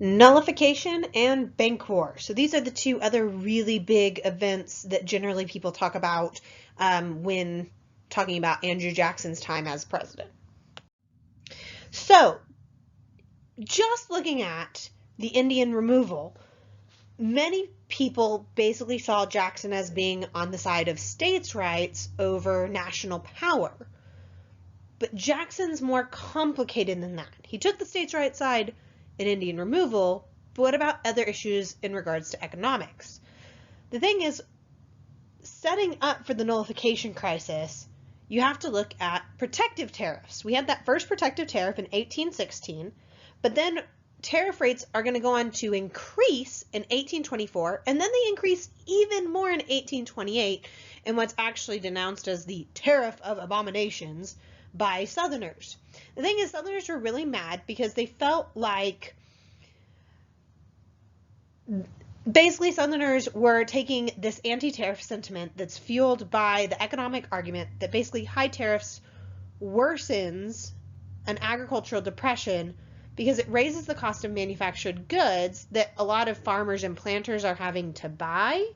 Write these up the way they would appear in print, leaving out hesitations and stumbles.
Nullification and bank war. So these are the two other really big events that generally people talk about when talking about Andrew Jackson's time as president. So just looking at the Indian removal, many people basically saw Jackson as being on the side of states' rights over national power. But Jackson's more complicated than that. He took the states' rights side in Indian removal, but what about other issues in regards to economics? The thing is, setting up for the nullification crisis, you have to look at protective tariffs. We had that first protective tariff in 1816, but then tariff rates are going to go on to increase in 1824, and then they increase even more in 1828 in what's actually denounced as the Tariff of Abominations by Southerners. The thing is, Southerners were really mad because they felt like basically Southerners were taking this anti-tariff sentiment that's fueled by the economic argument that basically high tariffs worsens an agricultural depression because it raises the cost of manufactured goods that a lot of farmers and planters are having to buy.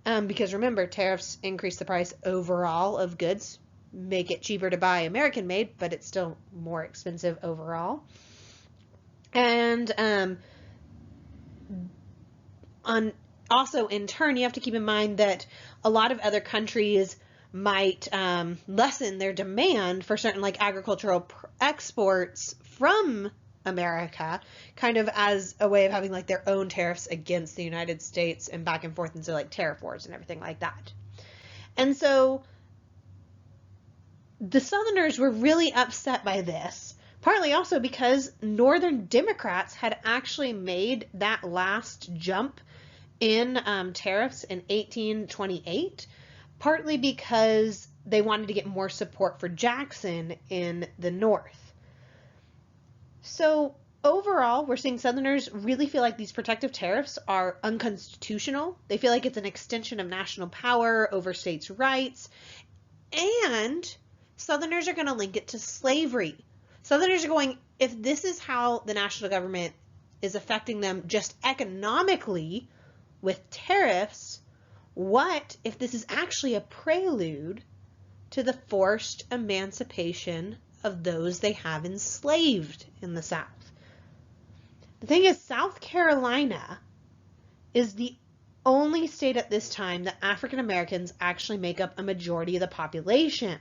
Because remember, tariffs increase the price overall of goods, make it cheaper to buy American made, but it's still more expensive overall. And also in turn, you have to keep in mind that a lot of other countries might lessen their demand for certain like agricultural exports from America, kind of as a way of having like their own tariffs against the United States and back and forth into like tariff wars and everything like that. And so the Southerners were really upset by this, partly also because Northern Democrats had actually made that last jump in tariffs in 1828, partly because they wanted to get more support for Jackson in the North. So overall, we're seeing Southerners really feel like these protective tariffs are unconstitutional. They feel like it's an extension of national power over states' rights, and Southerners are going to link it to slavery. Southerners are going, if this is how the national government is affecting them just economically with tariffs, what if this is actually a prelude to the forced emancipation of those they have enslaved in the South? The thing is, South Carolina is the only state at this time that African Americans actually make up a majority of the population.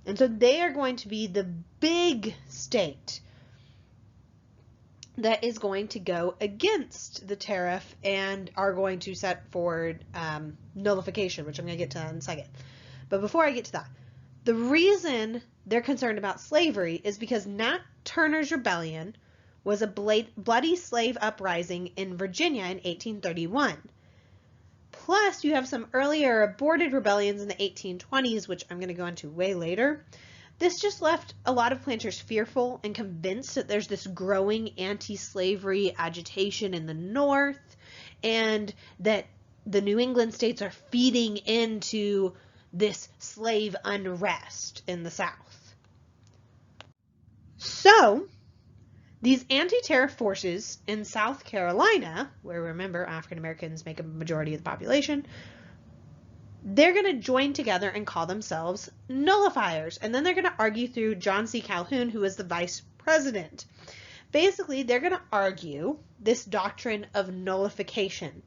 And so they are going to be the big state that is going to go against the tariff and are going to set forward nullification, which I'm going to get to in a second. But before I get to that, the reason they're concerned about slavery is because Nat Turner's rebellion was a bloody slave uprising in Virginia in 1831. Plus, you have some earlier aborted rebellions in the 1820s, which I'm going to go into way later. This just left a lot of planters fearful and convinced that there's this growing anti-slavery agitation in the North and that the New England states are feeding into this slave unrest in the South. So, these anti-tariff forces in South Carolina, where remember African Americans make a majority of the population, they're going to join together and call themselves nullifiers. And then they're going to argue through John C. Calhoun, who is the vice president. Basically, they're going to argue this doctrine of nullification.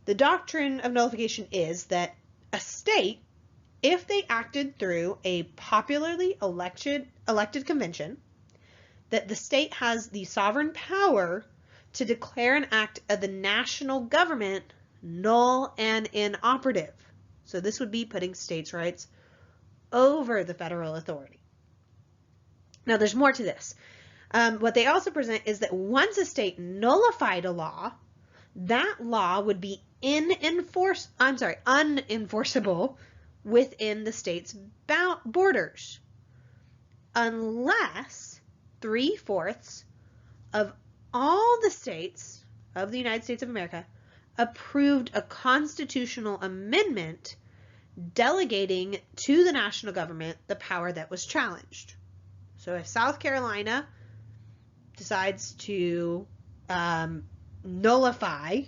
The doctrine of nullification is that a state, if they acted through a popularly elected convention, that the state has the sovereign power to declare an act of the national government null and inoperative. So this would be putting states' rights over the federal authority. Now there's more to this. What they also present is that once a state nullified a law, that law would be unenforceable within the state's borders, unless 3/4 of all the states of the United States of America approved a constitutional amendment delegating to the national government the power that was challenged. So if South Carolina decides to nullify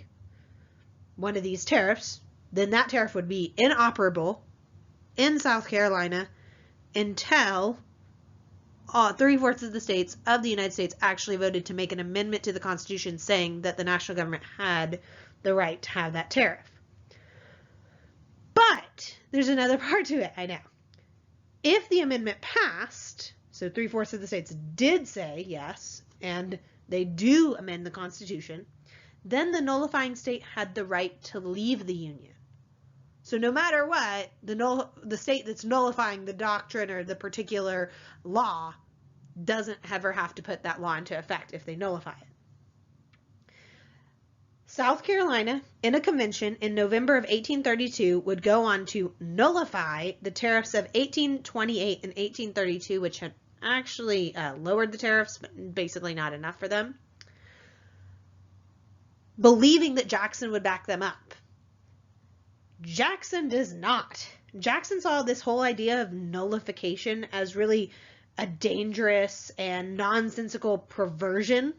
one of these tariffs, then that tariff would be inoperable in South Carolina until 3/4 of the states of the United States actually voted to make an amendment to the Constitution saying that the national government had the right to have that tariff. But there's another part to it, I know. If the amendment passed, so 3/4 of the states did say yes, and they do amend the Constitution, then the nullifying state had the right to leave the Union. So no matter what, the state that's nullifying the doctrine or the particular law doesn't ever have to put that law into effect if they nullify it. South Carolina, in a convention in November of 1832, would go on to nullify the tariffs of 1828 and 1832, which had actually lowered the tariffs, but basically not enough for them, believing that Jackson would back them up. Jackson does not. Jackson saw this whole idea of nullification as really a dangerous and nonsensical perversion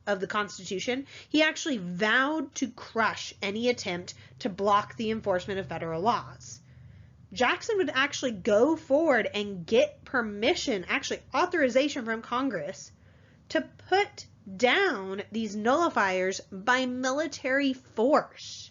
of the Constitution. He actually vowed to crush any attempt to block the enforcement of federal laws. Jackson would actually go forward and get permission, actually authorization from Congress, to put down these nullifiers by military force.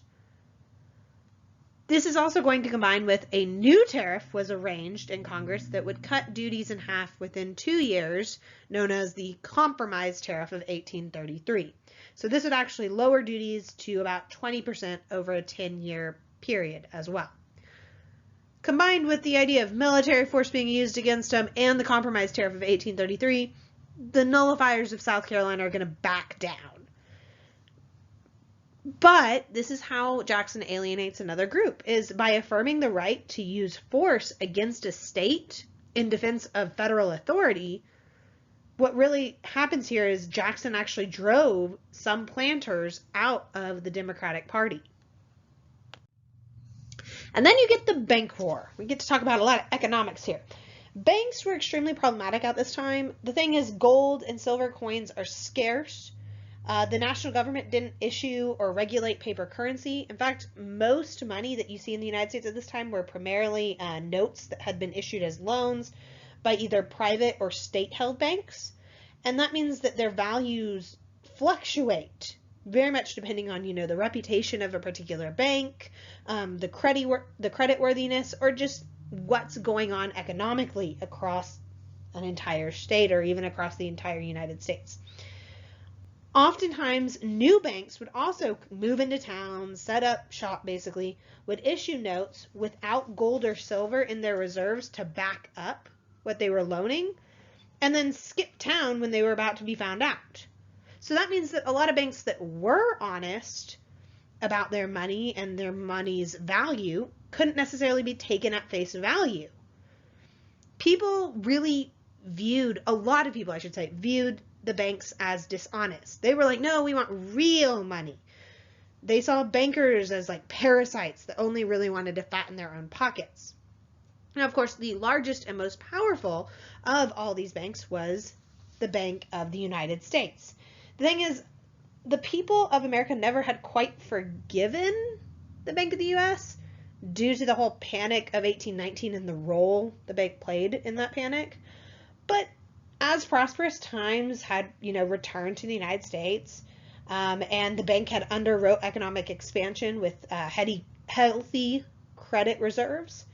This is also going to combine with a new tariff was arranged in Congress that would cut duties in half within 2 years, known as the Compromise Tariff of 1833. So this would actually lower duties to about 20% over a 10-year period as well. Combined with the idea of military force being used against them and the Compromise Tariff of 1833, the nullifiers of South Carolina are going to back down. But this is how Jackson alienates another group, is by affirming the right to use force against a state in defense of federal authority. What really happens here is Jackson actually drove some planters out of the Democratic Party. And then you get the bank war. We get to talk about a lot of economics here. Banks were extremely problematic at this time. The thing is, gold and silver coins are scarce. The national government didn't issue or regulate paper currency. In fact, most money that you see in the United States at this time were primarily notes that had been issued as loans by either private or state-held banks. And that means that their values fluctuate very much depending on, the reputation of a particular bank, the creditworthiness, or just what's going on economically across an entire state or even across the entire United States. Oftentimes, new banks would also move into town, set up shop basically, would issue notes without gold or silver in their reserves to back up what they were loaning, and then skip town when they were about to be found out. So that means that a lot of banks that were honest about their money and their money's value couldn't necessarily be taken at face value. A lot of people viewed the banks as dishonest. They were like, no, we want real money. They saw bankers as like parasites that only really wanted to fatten their own pockets. Now, of course, the largest and most powerful of all these banks was the Bank of the United States. The thing is, the people of America never had quite forgiven the Bank of the U.S. due to the whole panic of 1819 and the role the bank played in that panic. But as prosperous times had, returned to the United States, and the bank had underwrote economic expansion with healthy credit reserves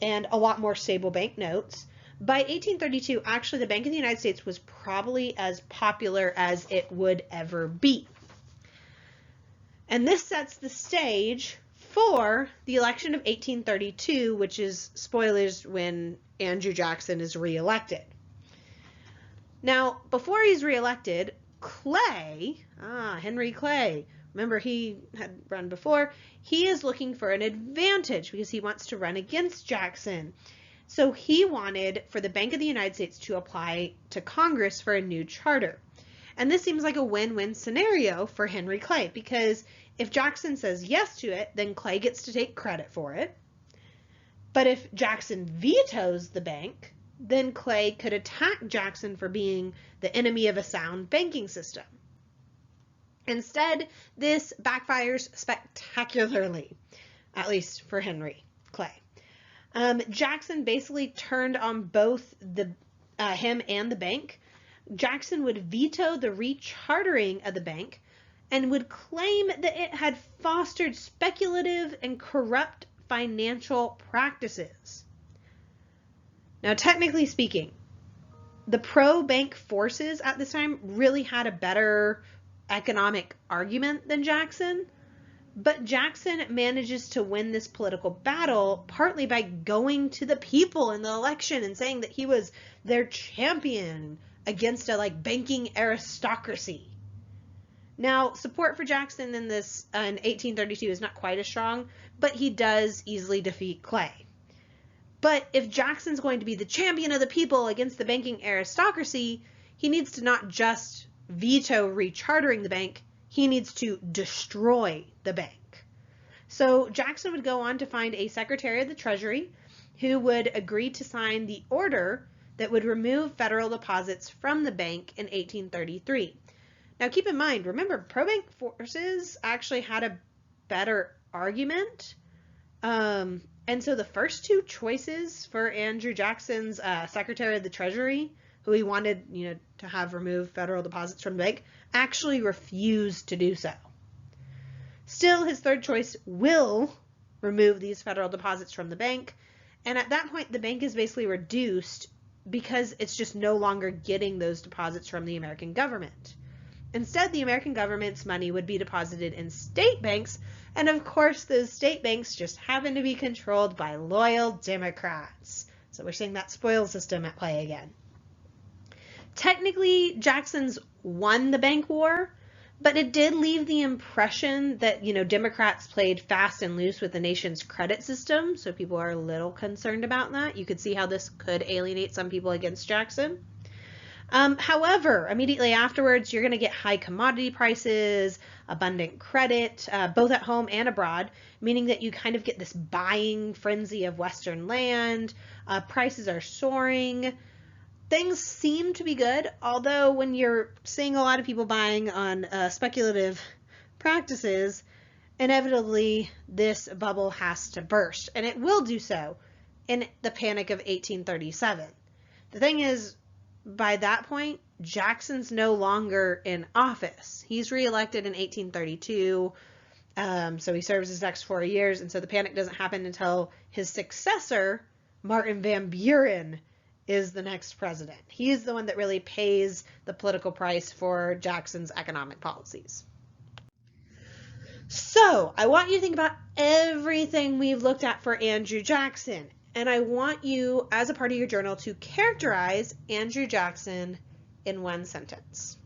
and a lot more stable banknotes, by 1832, actually, the Bank of the United States was probably as popular as it would ever be. And this sets the stage for the election of 1832, which is, spoilers, when Andrew Jackson is reelected. Now, before he's reelected, Henry Clay, remember he had run before, he is looking for an advantage because he wants to run against Jackson. So he wanted for the Bank of the United States to apply to Congress for a new charter. And this seems like a win-win scenario for Henry Clay, because if Jackson says yes to it, then Clay gets to take credit for it. But if Jackson vetoes the bank, then Clay could attack Jackson for being the enemy of a sound banking system. Instead, this backfires spectacularly, at least for Henry Clay. Jackson basically turned on both him and the bank. Jackson would veto the rechartering of the bank and would claim that it had fostered speculative and corrupt financial practices. Now, technically speaking, the pro-bank forces at this time really had a better economic argument than Jackson, but Jackson manages to win this political battle partly by going to the people in the election and saying that he was their champion against a banking aristocracy. Now, support for Jackson in 1832 is not quite as strong, but he does easily defeat Clay. But if Jackson's going to be the champion of the people against the banking aristocracy, he needs to not just veto rechartering the bank, he needs to destroy the bank. So Jackson would go on to find a Secretary of the Treasury who would agree to sign the order that would remove federal deposits from the bank in 1833. Now keep in mind, remember, pro-bank forces actually had a better argument. And so the first two choices for Andrew Jackson's Secretary of the Treasury, who he wanted, to have remove federal deposits from the bank, actually refused to do so. Still, his third choice will remove these federal deposits from the bank. And at that point, the bank is basically reduced because it's just no longer getting those deposits from the American government. Instead, the American government's money would be deposited in state banks, and of course, those state banks just happen to be controlled by loyal Democrats. So we're seeing that spoils system at play again. Technically, Jackson's won the bank war, but it did leave the impression that, Democrats played fast and loose with the nation's credit system, so people are a little concerned about that. You could see how this could alienate some people against Jackson. However, immediately afterwards, you're going to get high commodity prices, abundant credit, both at home and abroad, meaning that you kind of get this buying frenzy of Western land. Prices are soaring. Things seem to be good, although when you're seeing a lot of people buying on speculative practices, inevitably this bubble has to burst, and it will do so in the Panic of 1837. The thing is, by that point, Jackson's no longer in office. He's reelected in 1832, so he serves his next 4 years, and so the panic doesn't happen until his successor, Martin Van Buren, is the next president. He's the one that really pays the political price for Jackson's economic policies. So, I want you to think about everything we've looked at for Andrew Jackson. And I want you, as a part of your journal, to characterize Andrew Jackson in one sentence.